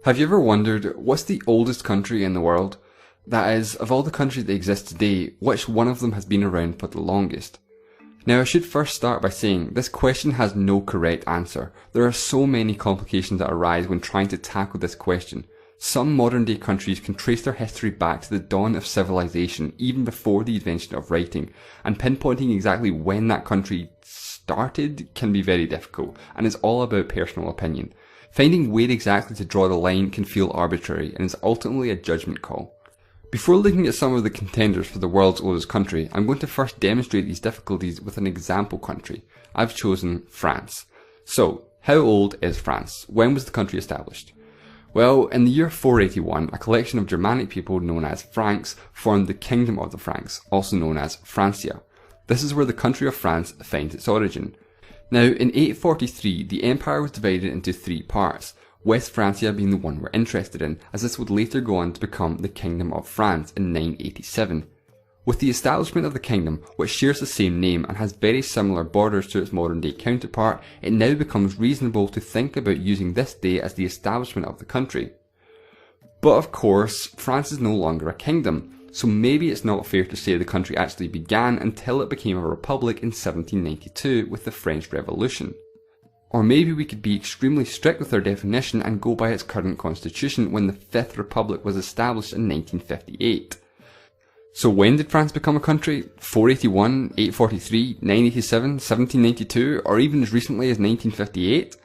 Have you ever wondered, what's the oldest country in the world? That is, of all the countries that exist today, which one of them has been around for the longest? Now I should first start by saying, this question has no correct answer. There are so many complications that arise when trying to tackle this question. Some modern day countries can trace their history back to the dawn of civilization, even before the invention of writing, and pinpointing exactly when that country started can be very difficult, and is all about personal opinion. Finding where exactly to draw the line can feel arbitrary and is ultimately a judgment call. Before looking at some of the contenders for the world's oldest country, I'm going to first demonstrate these difficulties with an example country. I've chosen France. So, how old is France? When was the country established? Well, in the year 481, a collection of Germanic people known as Franks formed the Kingdom of the Franks, also known as Francia. This is where the country of France finds its origin. Now, in 843, the empire was divided into three parts, West Francia being the one we're interested in, as this would later go on to become the Kingdom of France in 987. With the establishment of the kingdom, which shares the same name and has very similar borders to its modern day counterpart, it now becomes reasonable to think about using this day as the establishment of the country. But of course, France is no longer a kingdom, so maybe it's not fair to say the country actually began until it became a republic in 1792 with the French Revolution. Or maybe we could be extremely strict with our definition and go by its current constitution when the Fifth Republic was established in 1958. So when did France become a country? 481, 843, 987, 1792, or even as recently as 1958?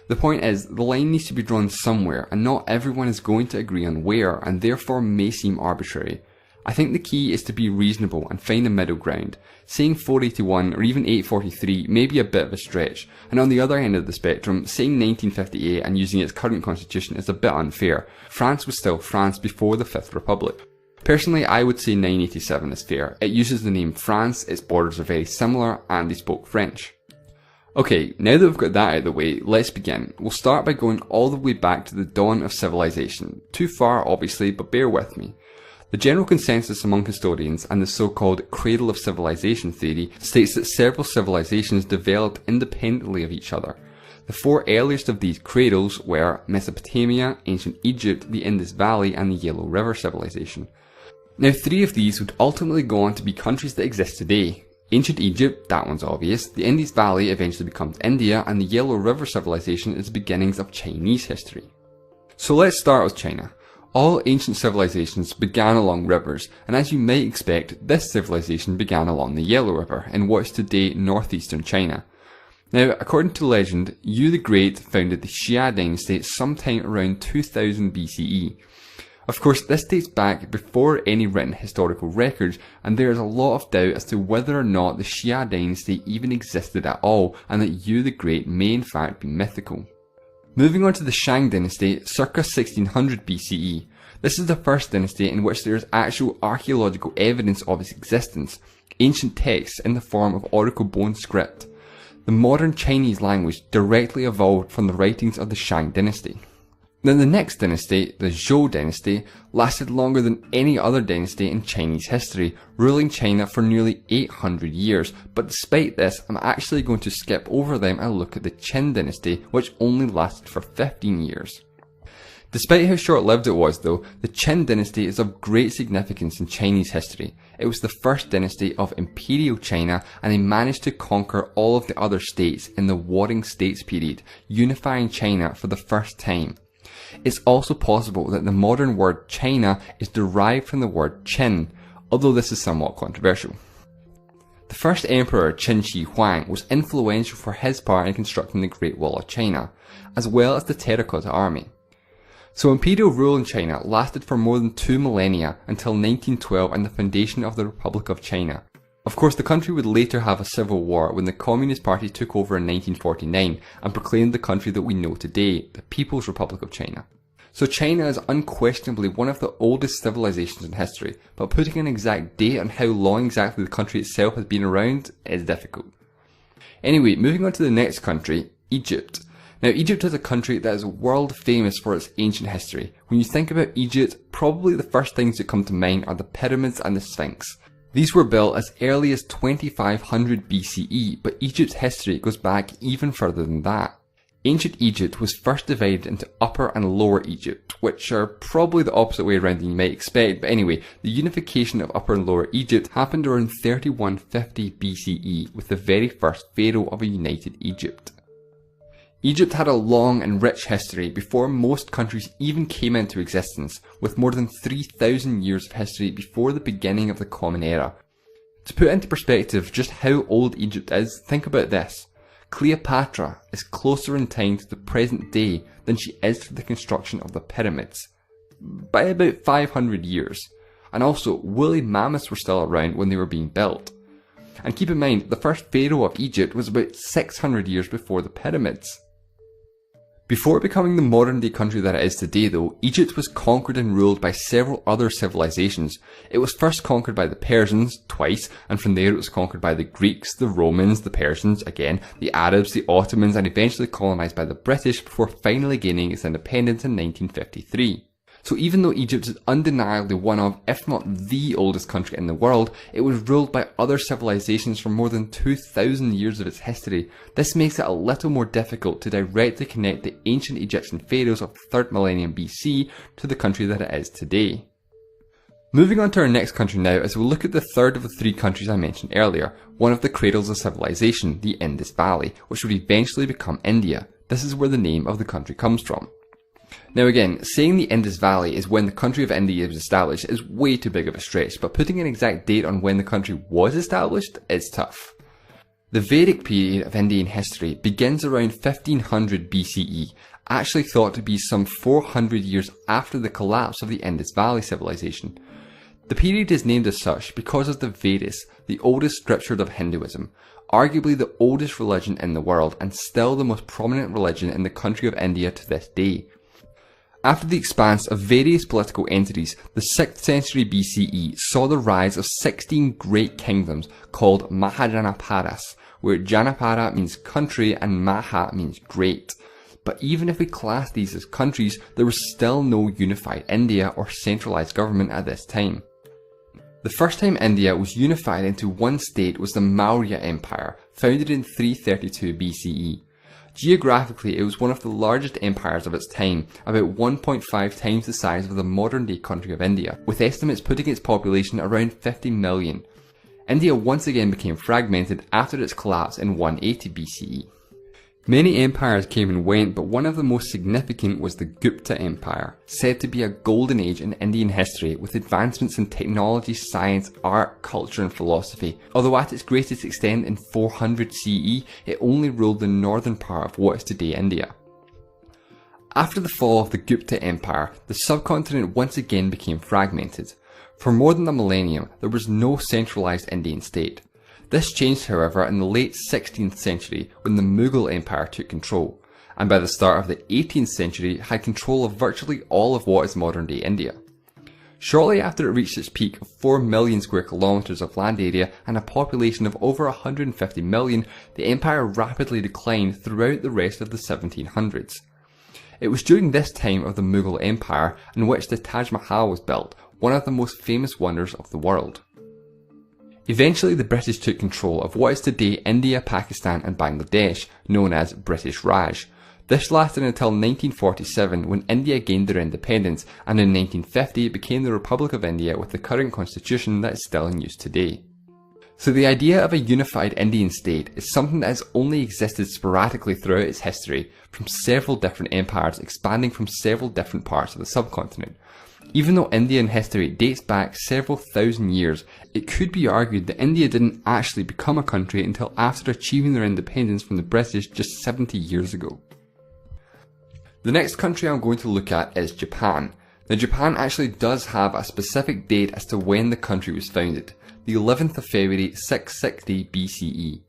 The point is, the line needs to be drawn somewhere, and not everyone is going to agree on where, and therefore may seem arbitrary. I think the key is to be reasonable and find a middle ground. Saying 481 or even 843 may be a bit of a stretch, and on the other end of the spectrum, saying 1958 and using its current constitution is a bit unfair. France was still France before the Fifth Republic. Personally, I would say 987 is fair. It uses the name France, its borders are very similar, and they spoke French. Okay, now that we've got that out of the way, let's begin. We'll start by going all the way back to the dawn of civilization. Too far, obviously, but bear with me. The general consensus among historians and the so-called cradle of civilization theory states that several civilizations developed independently of each other. The four earliest of these cradles were Mesopotamia, ancient Egypt, the Indus Valley, and the Yellow River civilization. Now, three of these would ultimately go on to be countries that exist today. Ancient Egypt, that one's obvious, the Indus Valley eventually becomes India, and the Yellow River civilization is the beginnings of Chinese history. So let's start with China. All ancient civilizations began along rivers, and as you might expect, this civilization began along the Yellow River in what is today northeastern China. Now, according to legend, Yu the Great founded the Xia dynasty sometime around 2000 BCE. Of course, this dates back before any written historical records, and there is a lot of doubt as to whether or not the Xia dynasty even existed at all, and that Yu the Great may in fact be mythical. Moving on to the Shang dynasty, circa 1600 BCE. This is the first dynasty in which there is actual archaeological evidence of its existence, ancient texts in the form of oracle bone script. The modern Chinese language directly evolved from the writings of the Shang dynasty. Now the next dynasty, the Zhou dynasty, lasted longer than any other dynasty in Chinese history, ruling China for nearly 800 years, but despite this, I'm actually going to skip over them and look at the Qin dynasty, which only lasted for 15 years. Despite how short-lived it was though, the Qin dynasty is of great significance in Chinese history. It was the first dynasty of Imperial China, and they managed to conquer all of the other states in the Warring States period, unifying China for the first time. It's also possible that the modern word China is derived from the word Qin, although this is somewhat controversial. The first emperor, Qin Shi Huang, was influential for his part in constructing the Great Wall of China, as well as the Terracotta Army. So imperial rule in China lasted for more than 2 millennia until 1912 and the foundation of the Republic of China. Of course, the country would later have a civil war when the Communist Party took over in 1949 and proclaimed the country that we know today, the People's Republic of China. So China is unquestionably one of the oldest civilizations in history, but putting an exact date on how long exactly the country itself has been around is difficult. Anyway, moving on to the next country, Egypt. Now, Egypt is a country that is world famous for its ancient history. When you think about Egypt, probably the first things that come to mind are the pyramids and the Sphinx. These were built as early as 2500 BCE, but Egypt's history goes back even further than that. Ancient Egypt was first divided into Upper and Lower Egypt, which are probably the opposite way around than you might expect, but anyway, the unification of Upper and Lower Egypt happened around 3150 BCE with the very first pharaoh of a united Egypt. Egypt had a long and rich history before most countries even came into existence, with more than 3,000 years of history before the beginning of the Common Era. To put into perspective just how old Egypt is, think about this. Cleopatra is closer in time to the present day than she is to the construction of the pyramids, by about 500 years. And also, woolly mammoths were still around when they were being built. And keep in mind, the first pharaoh of Egypt was about 600 years before the pyramids. Before becoming the modern day country that it is today though, Egypt was conquered and ruled by several other civilizations. It was first conquered by the Persians, twice, and from there it was conquered by the Greeks, the Romans, the Persians, again, the Arabs, the Ottomans, and eventually colonised by the British before finally gaining its independence in 1953. So even though Egypt is undeniably one of, if not the oldest country in the world, it was ruled by other civilizations for more than 2,000 years of its history. This makes it a little more difficult to directly connect the ancient Egyptian pharaohs of the 3rd millennium BC to the country that it is today. Moving on to our next country now, as we'll look at the third of the three countries I mentioned earlier, one of the cradles of civilization, the Indus Valley, which would eventually become India. This is where the name of the country comes from. Now again, saying the Indus Valley is when the country of India was established is way too big of a stretch, but putting an exact date on when the country was established is tough. The Vedic period of Indian history begins around 1500 BCE, actually thought to be some 400 years after the collapse of the Indus Valley civilization. The period is named as such because of the Vedas, the oldest scripture of Hinduism, arguably the oldest religion in the world and still the most prominent religion in the country of India to this day. After the expanse of various political entities, the 6th century BCE saw the rise of 16 great kingdoms called Mahajanapadas, where Janapara means country and Maha means great. But even if we class these as countries, there was still no unified India or centralized government at this time. The first time India was unified into one state was the Maurya Empire, founded in 332 BCE. Geographically, it was one of the largest empires of its time, about 1.5 times the size of the modern-day country of India, with estimates putting its population around 50 million. India once again became fragmented after its collapse in 180 BCE. Many empires came and went, but one of the most significant was the Gupta Empire, said to be a golden age in Indian history with advancements in technology, science, art, culture and philosophy. Although at its greatest extent in 400 CE, it only ruled the northern part of what is today India. After the fall of the Gupta Empire, the subcontinent once again became fragmented. For more than a millennium, there was no centralized Indian state. This changed, however, in the late 16th century when the Mughal Empire took control, and by the start of the 18th century had control of virtually all of what is modern-day India. Shortly after it reached its peak of 4 million square kilometres of land area and a population of over 150 million, the empire rapidly declined throughout the rest of the 1700s. It was during this time of the Mughal Empire in which the Taj Mahal was built, one of the most famous wonders of the world. Eventually the British took control of what is today India, Pakistan and Bangladesh, known as British Raj. This lasted until 1947 when India gained their independence, and in 1950 it became the Republic of India with the current constitution that is still in use today. So the idea of a unified Indian state is something that has only existed sporadically throughout its history, from several different empires expanding from several different parts of the subcontinent. Even though Indian history dates back several thousand years, it could be argued that India didn't actually become a country until after achieving their independence from the British just 70 years ago. The next country I'm going to look at is Japan. Now Japan actually does have a specific date as to when the country was founded, the 11th of February 660 BCE.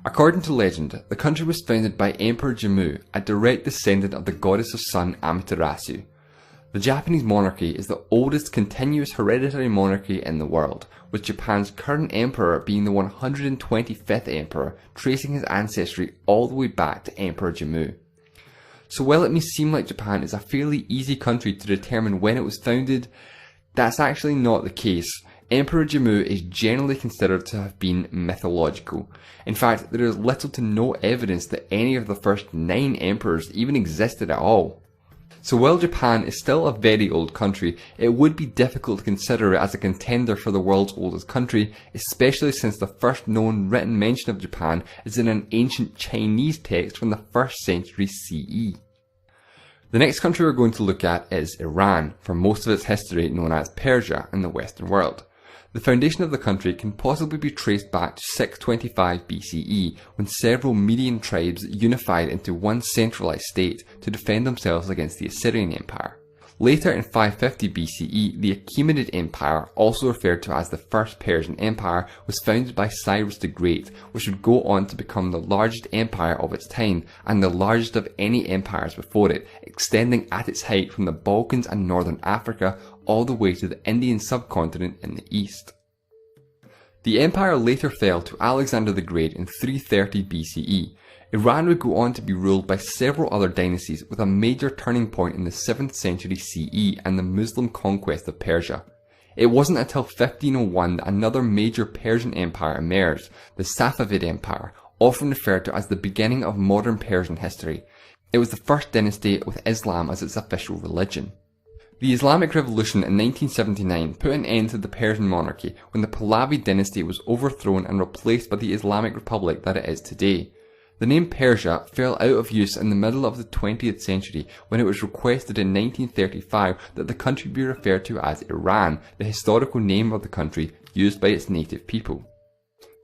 According to legend, the country was founded by Emperor Jimmu, a direct descendant of the goddess of sun Amaterasu. The Japanese monarchy is the oldest continuous hereditary monarchy in the world, with Japan's current emperor being the 125th emperor, tracing his ancestry all the way back to Emperor Jimmu. So while it may seem like Japan is a fairly easy country to determine when it was founded, that's actually not the case. Emperor Jimmu is generally considered to have been mythological. In fact, there is little to no evidence that any of the first 9 emperors even existed at all. So while Japan is still a very old country, it would be difficult to consider it as a contender for the world's oldest country, especially since the first known written mention of Japan is in an ancient Chinese text from the 1st century CE. The next country we're going to look at is Iran, for most of its history known as Persia in the Western world. The foundation of the country can possibly be traced back to 625 BCE, when several Median tribes unified into one centralized state to defend themselves against the Assyrian Empire. Later in 550 BCE, the Achaemenid Empire, also referred to as the First Persian Empire, was founded by Cyrus the Great, which would go on to become the largest empire of its time and the largest of any empires before it, extending at its height from the Balkans and northern Africa all the way to the Indian subcontinent in the east. The empire later fell to Alexander the Great in 330 BCE. Iran would go on to be ruled by several other dynasties, with a major turning point in the 7th century CE and the Muslim conquest of Persia. It wasn't until 1501 that another major Persian empire emerged, the Safavid Empire, often referred to as the beginning of modern Persian history. It was the first dynasty with Islam as its official religion. The Islamic Revolution in 1979 put an end to the Persian monarchy when the Pahlavi dynasty was overthrown and replaced by the Islamic Republic that it is today. The name Persia fell out of use in the middle of the 20th century when it was requested in 1935 that the country be referred to as Iran, the historical name of the country used by its native people.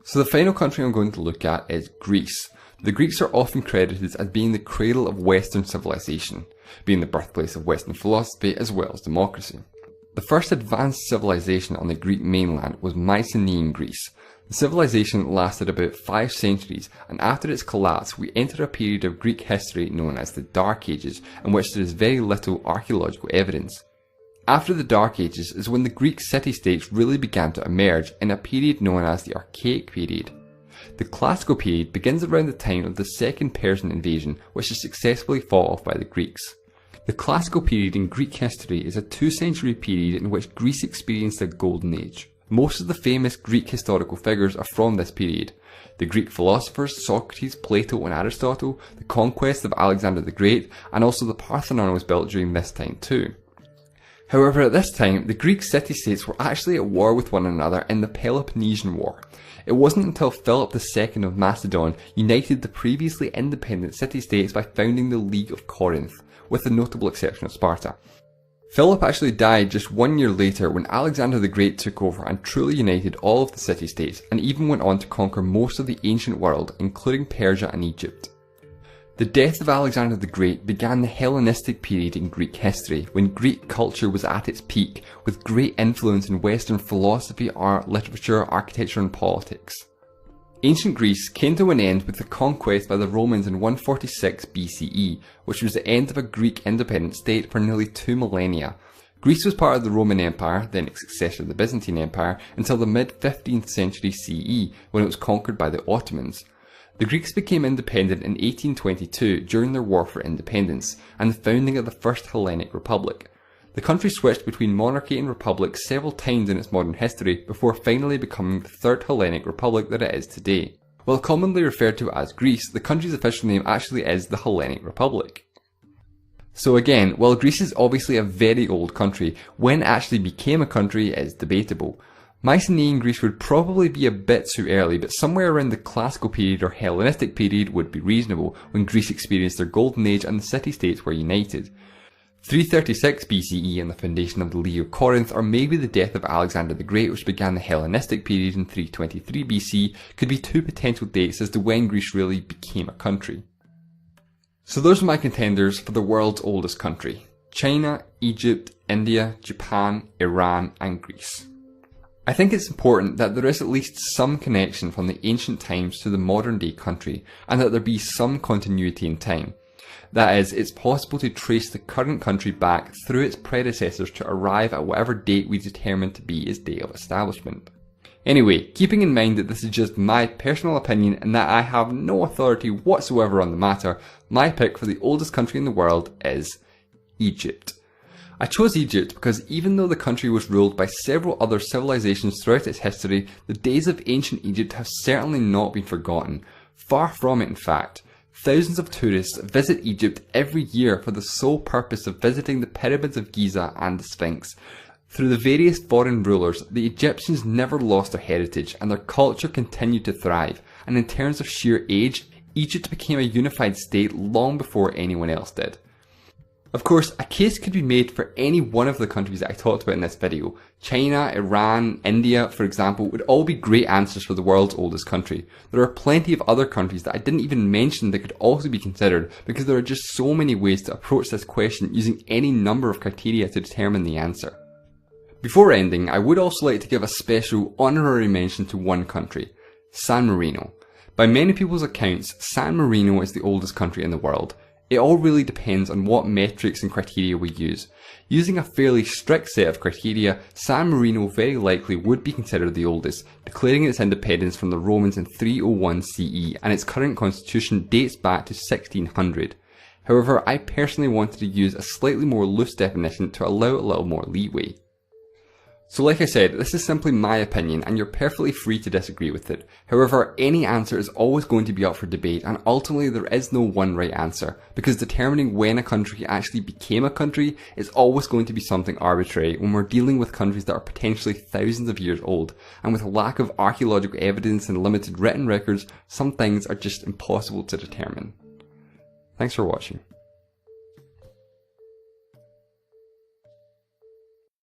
So the final country I'm going to look at is Greece. The Greeks are often credited as being the cradle of Western civilization, being the birthplace of Western philosophy as well as democracy. The first advanced civilization on the Greek mainland was Mycenaean Greece. The civilization lasted about 5 centuries, and after its collapse we enter a period of Greek history known as the Dark Ages, in which there is very little archaeological evidence. After the Dark Ages is when the Greek city-states really began to emerge in a period known as the Archaic period. The Classical period begins around the time of the Second Persian invasion, which is successfully fought off by the Greeks. The Classical period in Greek history is a 2-century period in which Greece experienced a golden age. Most of the famous Greek historical figures are from this period. The Greek philosophers Socrates, Plato and Aristotle, the conquest of Alexander the Great, and also the Parthenon was built during this time too. However, at this time, the Greek city-states were actually at war with one another in the Peloponnesian War. It wasn't until Philip II of Macedon united the previously independent city-states by founding the League of Corinth, with the notable exception of Sparta. Philip actually died just 1 year later when Alexander the Great took over and truly united all of the city-states, and even went on to conquer most of the ancient world, including Persia and Egypt. The death of Alexander the Great began the Hellenistic period in Greek history, when Greek culture was at its peak, with great influence in Western philosophy, art, literature, architecture and politics. Ancient Greece came to an end with the conquest by the Romans in 146 BCE, which was the end of a Greek independent state for nearly 2 millennia. Greece was part of the Roman Empire, then its successor the Byzantine Empire, until the mid-15th century CE, when it was conquered by the Ottomans. The Greeks became independent in 1822 during their war for independence, and the founding of the First Hellenic Republic. The country switched between monarchy and republic several times in its modern history before finally becoming the Third Hellenic Republic that it is today. While commonly referred to as Greece, the country's official name actually is the Hellenic Republic. So again, while Greece is obviously a very old country, when it actually became a country is debatable. Mycenaean Greece would probably be a bit too early, but somewhere around the Classical period or Hellenistic period would be reasonable, when Greece experienced their golden age and the city-states were united. 336 BCE and the foundation of the League of Corinth, or maybe the death of Alexander the Great, which began the Hellenistic period in 323 BC, could be 2 potential dates as to when Greece really became a country. So those are my contenders for the world's oldest country: China, Egypt, India, Japan, Iran and Greece. I think it's important that there is at least some connection from the ancient times to the modern day country, and that there be some continuity in time. That is, it's possible to trace the current country back through its predecessors to arrive at whatever date we determine to be its day of establishment. Anyway, keeping in mind that this is just my personal opinion and that I have no authority whatsoever on the matter, my pick for the oldest country in the world is Egypt. I chose Egypt because even though the country was ruled by several other civilizations throughout its history, the days of ancient Egypt have certainly not been forgotten. Far from it, in fact. Thousands of tourists visit Egypt every year for the sole purpose of visiting the pyramids of Giza and the Sphinx. Through the various foreign rulers, the Egyptians never lost their heritage and their culture continued to thrive, and in terms of sheer age, Egypt became a unified state long before anyone else did. Of course, a case could be made for any one of the countries that I talked about in this video. China, Iran, India, for example, would all be great answers for the world's oldest country. There are plenty of other countries that I didn't even mention that could also be considered because there are just so many ways to approach this question using any number of criteria to determine the answer. Before ending, I would also like to give a special honorary mention to one country, San Marino. By many people's accounts, San Marino is the oldest country in the world. It all really depends on what metrics and criteria we use. Using a fairly strict set of criteria, San Marino very likely would be considered the oldest, declaring its independence from the Romans in 301 CE, and its current constitution dates back to 1600. However, I personally wanted to use a slightly more loose definition to allow a little more leeway. So like I said, this is simply my opinion and you're perfectly free to disagree with it. However, any answer is always going to be up for debate and ultimately there is no one right answer, because determining when a country actually became a country is always going to be something arbitrary when we're dealing with countries that are potentially thousands of years old, and with a lack of archaeological evidence and limited written records, some things are just impossible to determine. Thanks for watching.